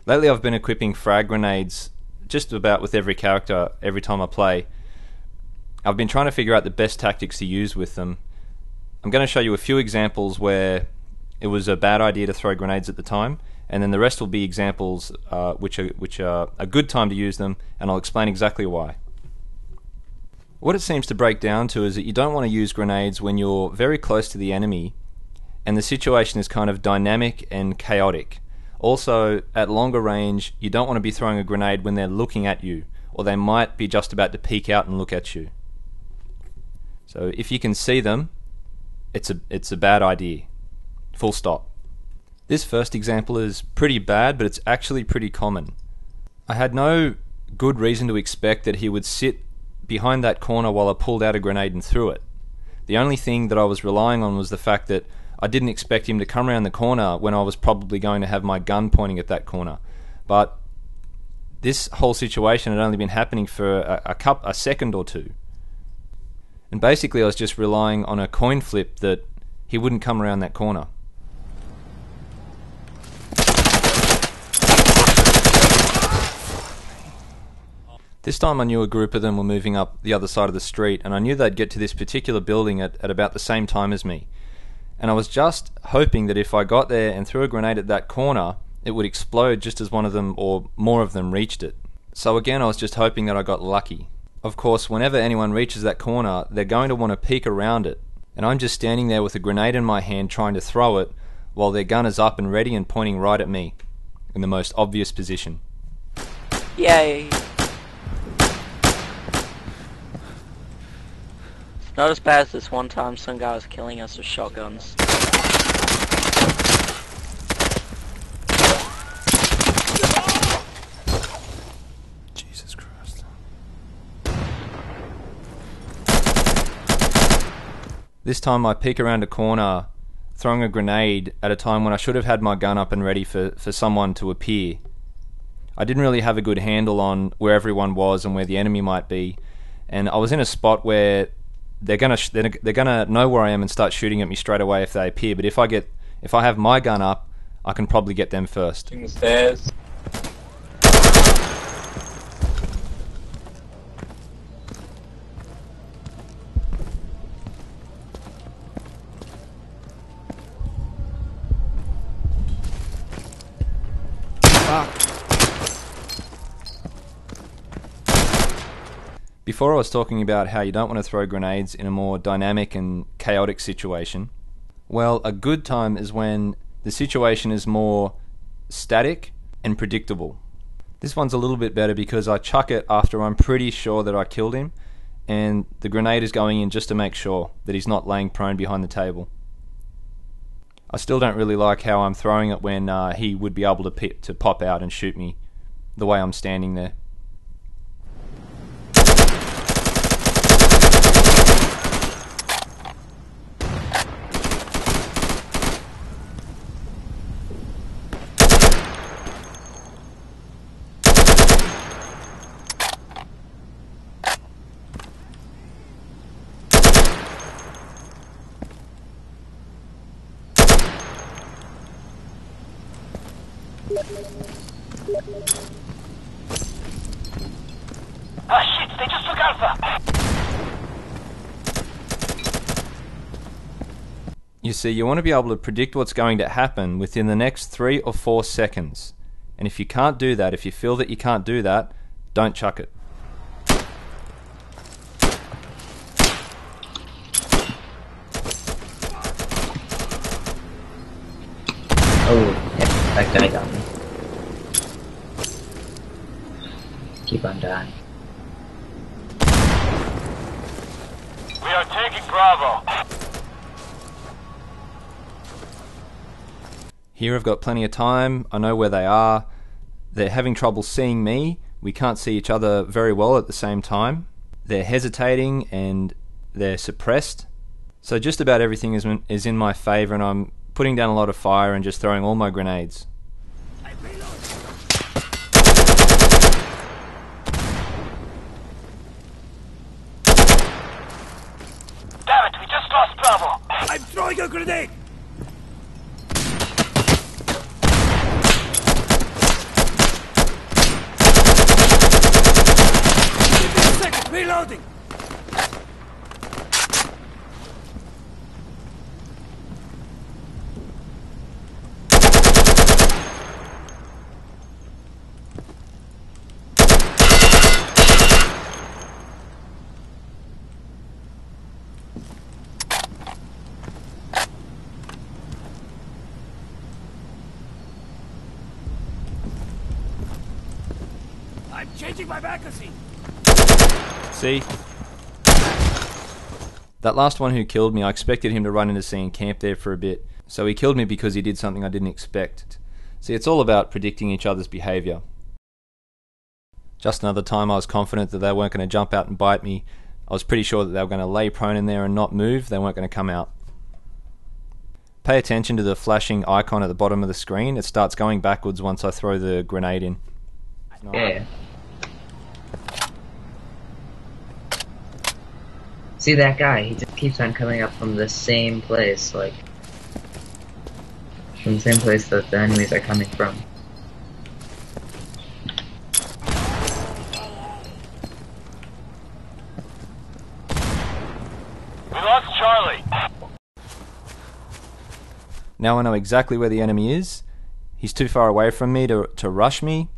Lately I've been equipping frag grenades just about with every character every time I play. I've been trying to figure out the best tactics to use with them. I'm going to show you a few examples where it was a bad idea to throw grenades at the time, and then the rest will be examples which are a good time to use them, and I'll explain exactly why. What it seems to break down to is that you don't want to use grenades when you're very close to the enemy and the situation is kind of dynamic and chaotic. Also, at longer range, you don't want to be throwing a grenade when they're looking at you, or they might be just about to peek out and look at you. So if you can see them, it's a bad idea. Full stop. This first example is pretty bad, but it's actually pretty common. I had no good reason to expect that he would sit behind that corner while I pulled out a grenade and threw it. The only thing that I was relying on was the fact that I didn't expect him to come around the corner when I was probably going to have my gun pointing at that corner. But this whole situation had only been happening for a second or two. And basically I was just relying on a coin flip that he wouldn't come around that corner. This time I knew a group of them were moving up the other side of the street, and I knew they'd get to this particular building at about the same time as me. And I was just hoping that if I got there and threw a grenade at that corner, it would explode just as one of them or more of them reached it. So again, I was just hoping that I got lucky. Of course, whenever anyone reaches that corner, they're going to want to peek around it. And I'm just standing there with a grenade in my hand trying to throw it while their gun is up and ready and pointing right at me in the most obvious position. Yay! Not as bad as this one time some guy was killing us with shotguns. Jesus Christ. This time I peek around a corner, throwing a grenade at a time when I should have had my gun up and ready for someone to appear. I didn't really have a good handle on where everyone was and where the enemy might be, and I was in a spot where they're gonna know where I am and start shooting at me straight away if they appear. But if I have my gun up, I can probably get them first. In the stairs. Before I was talking about how you don't want to throw grenades in a more dynamic and chaotic situation. Well, a good time is when the situation is more static and predictable. This one's a little bit better because I chuck it after I'm pretty sure that I killed him, and the grenade is going in just to make sure that he's not laying prone behind the table. I still don't really like how I'm throwing it when he would be able to pop out and shoot me the way I'm standing there. Ah shit, they just took Alpha! You see, you want to be able to predict what's going to happen within the next 3 or 4 seconds. And if you can't do that, if you feel that you can't do that, don't chuck it. Oh, yep, that guy got me. Keep on dying. We are taking Bravo. Here I've got plenty of time, I know where they are. They're having trouble seeing me, we can't see each other very well at the same time. They're hesitating and they're suppressed. So just about everything is in my favour, and I'm putting down a lot of fire and just throwing all my grenades. Damn it, we just lost Bravo. I'm throwing a grenade! I'm changing my magazine. See? That last one who killed me, I expected him to run into sea and camp there for a bit. So he killed me because he did something I didn't expect. See, it's all about predicting each other's behaviour. Just another time I was confident that they weren't going to jump out and bite me. I was pretty sure that they were going to lay prone in there and not move. They weren't going to come out. Pay attention to the flashing icon at the bottom of the screen. It starts going backwards once I throw the grenade in. Yeah. See that guy? He just keeps on coming up from the same place, like from the same place that the enemies are coming from. We lost Charlie. Now I know exactly where the enemy is. He's too far away from me to rush me.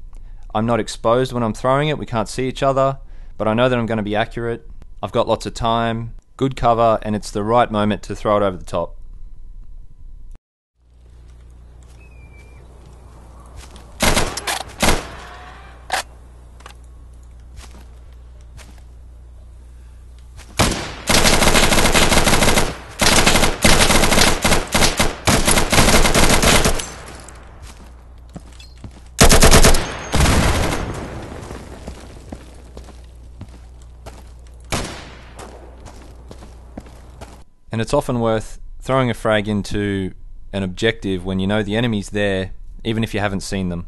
I'm not exposed when I'm throwing it. We can't see each other, but I know that I'm going to be accurate. I've got lots of time, good cover, and it's the right moment to throw it over the top. And it's often worth throwing a frag into an objective when you know the enemy's there, even if you haven't seen them.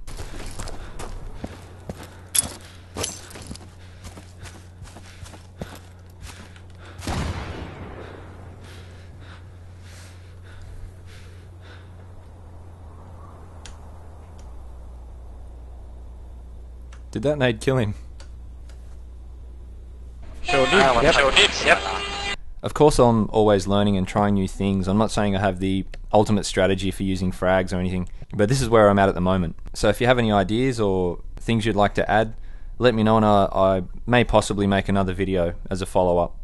Did that nade kill him? Sure did. Yep. Of course I'm always learning and trying new things. I'm not saying I have the ultimate strategy for using frags or anything, but this is where I'm at the moment. So if you have any ideas or things you'd like to add, let me know and I may possibly make another video as a follow-up.